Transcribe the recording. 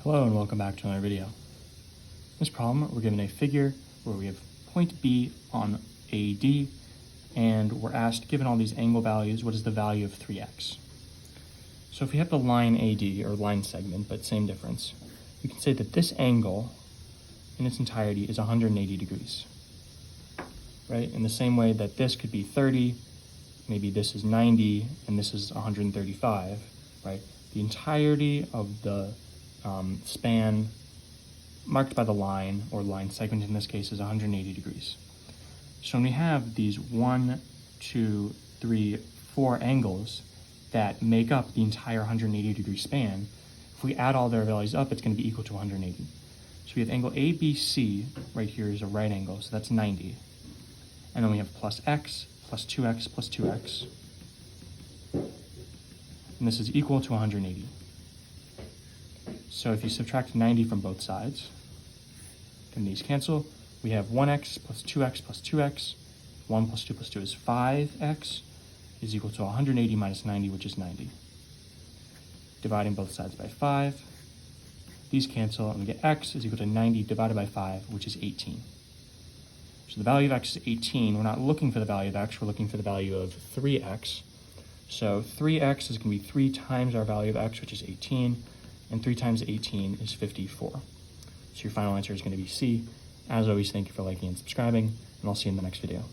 Hello and welcome back to another video. In this problem, we're given a figure where we have point B on AD, and we're asked, given all these angle values, what is the value of 3x? So if we have the line AD, or line segment, but same difference, we can say that this angle in its entirety is 180 degrees, right? In the same way that this could be 30, maybe this is 90, and this is 135, right? The entirety of the span marked by the line, or line segment in this case, is 180 degrees. So when we have these 1, 2, 3, 4 angles that make up the entire 180 degree span, if we add all their values up, it's going to be equal to 180. So we have angle ABC right here is a right angle, so that's 90. And then we have plus x, plus 2x, plus 2x. And this is equal to 180. So if you subtract 90 from both sides, then these cancel. We have 1x plus 2x plus 2x. 1 plus 2 plus 2 is 5x, is equal to 180 minus 90, which is 90. Dividing both sides by 5. These cancel, and we get x is equal to 90 divided by 5, which is 18. So the value of x is 18. We're not looking for the value of x, we're looking for the value of 3x. So 3x is going to be 3 times our value of x, which is 18. And 3 times 18 is 54. So your final answer is going to be C. As always, thank you for liking and subscribing, and I'll see you in the next video.